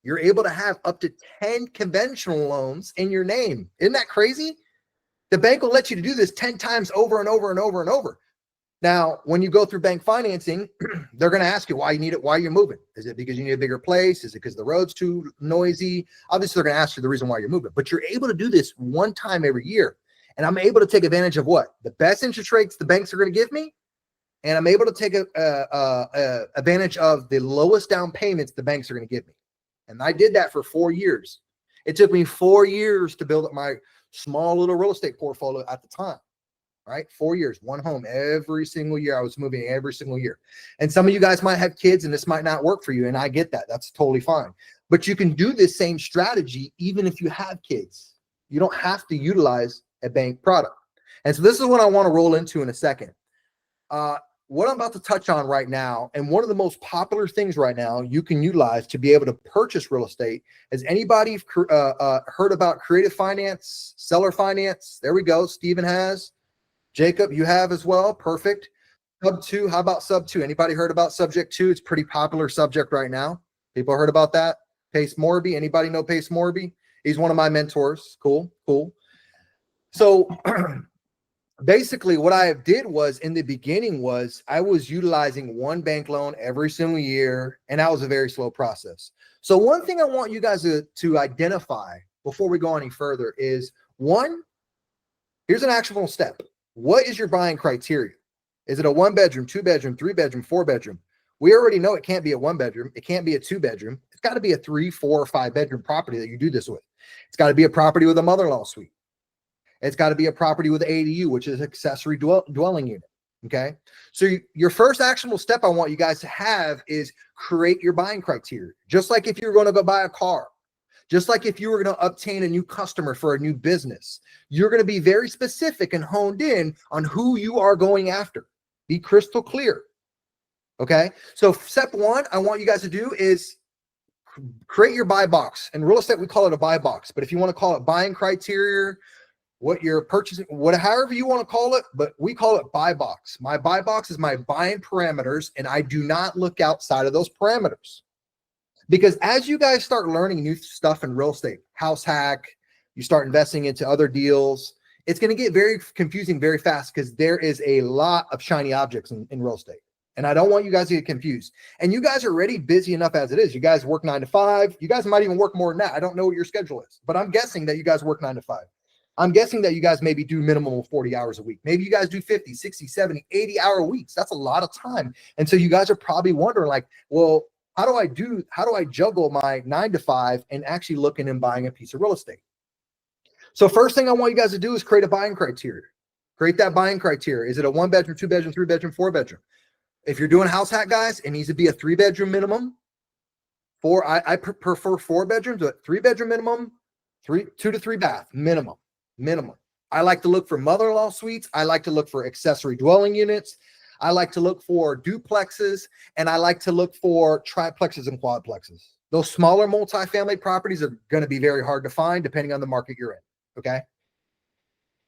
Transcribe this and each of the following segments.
You're able to have up to 10 conventional loans in your name. Isn't that crazy? The bank will let you do this 10 times over and over and over and over. Now, when you go through bank financing, they're going to ask you why you need it, why you're moving. Is it because you need a bigger place? Is it because the road's too noisy? Obviously, they're going to ask you the reason why you're moving. But you're able to do this one time every year. And I'm able to take advantage of what? The best interest rates the banks are going to give me. And I'm able to take advantage of the lowest down payments the banks are going to give me. And I did that for 4 years. It took me 4 years to build up my small little real estate portfolio at the time, right? 4 years, one home every single year. I was moving every single year. And some of you guys might have kids and this might not work for you. And I get that. That's totally fine. But you can do this same strategy even if you have kids. You don't have to utilize a bank product. And so this is what I want to roll into in a second. What I'm about to touch on right now, and one of the most popular things right now you can utilize to be able to purchase real estate, has anybody heard about creative finance, seller finance? There we go. Stephen has. Jacob, you have as well. Perfect. Sub 2. How about Sub 2? Anybody heard about Subject 2? It's a pretty popular subject right now. People heard about that? Pace Morby. Anybody know Pace Morby? He's one of my mentors. Cool. So basically what I did was in the beginning was I was utilizing one bank loan every single year, and that was a very slow process. So one thing I want you guys to identify before we go any further is, one, here's an actionable step. What is your buying criteria? Is it a 1-bedroom, 2-bedroom, 3-bedroom, 4-bedroom? We already know it can't be a 1-bedroom. It can't be a 2-bedroom. It's got to be a 3, 4, or 5-bedroom property that you do this with. It's got to be a property with a mother-in-law suite. It's got to be a property with ADU, which is accessory dwelling unit. Okay. So your first actionable step I want you guys to have is create your buying criteria. Just like if you're going to go buy a car, just like if you were going to obtain a new customer for a new business, you're going to be very specific and honed in on who you are going after. Be crystal clear. Okay. So step one, I want you guys to do is create your buy box. In real estate, we call it a buy box, but if you want to call it buying criteria, what you're purchasing, however you want to call it, but we call it buy box. My buy box is my buying parameters, and I do not look outside of those parameters. Because as you guys start learning new stuff in real estate, house hack, you start investing into other deals, it's going to get very confusing very fast because there is a lot of shiny objects in real estate. And I don't want you guys to get confused. And you guys are already busy enough as it is. You guys work 9 to 5. You guys might even work more than that. I don't know what your schedule is, but I'm guessing that you guys work 9 to 5. I'm guessing that you guys maybe do minimum of 40 hours a week. Maybe you guys do 50, 60, 70, 80-hour weeks. That's a lot of time. And so you guys are probably wondering like, well, how do I juggle my 9 to 5 and actually looking and buying a piece of real estate? So first thing I want you guys to do is create a buying criteria. Create that buying criteria. Is it a 1-bedroom, 2-bedroom, 3-bedroom, 4-bedroom? If you're doing house hack, guys, it needs to be a 3-bedroom minimum. I prefer 4 bedrooms, but 3-bedroom minimum, 2 to 3 bath minimum. I like to look for mother-in-law suites. I like to look for accessory dwelling units. I like to look for duplexes, and I like to look for triplexes and quadplexes. Those smaller multifamily properties are going to be very hard to find depending on the market you're in. Okay.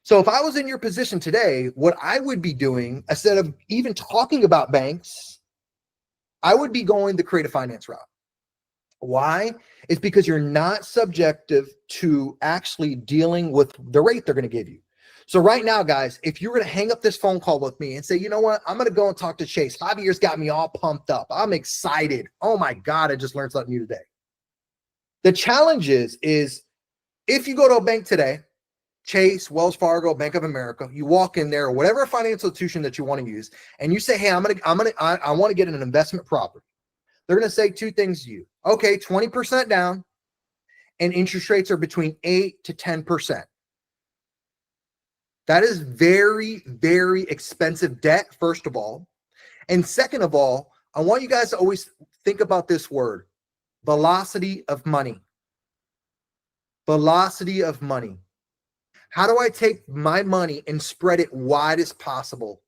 So if I was in your position today, what I would be doing, instead of even talking about banks, I would be going the creative finance route. Why? It's because you're not subjective to actually dealing with the rate they're going to give you. So right now, guys, if you're going to hang up this phone call with me and say, you know what, I'm going to go and talk to Chase. Javier's got me all pumped up. I'm excited. Oh my God, I just learned something new today. The challenge is if you go to a bank today, Chase, Wells Fargo, Bank of America, you walk in there, or whatever financial institution that you want to use, and you say, hey, I want to get an investment property. They're going to say 2 things to you. Okay, 20% down, and interest rates are between 8 to 10%. That is very, very expensive debt, first of all. And second of all, I want you guys to always think about this word, velocity of money. Velocity of money. How do I take my money and spread it wide as possible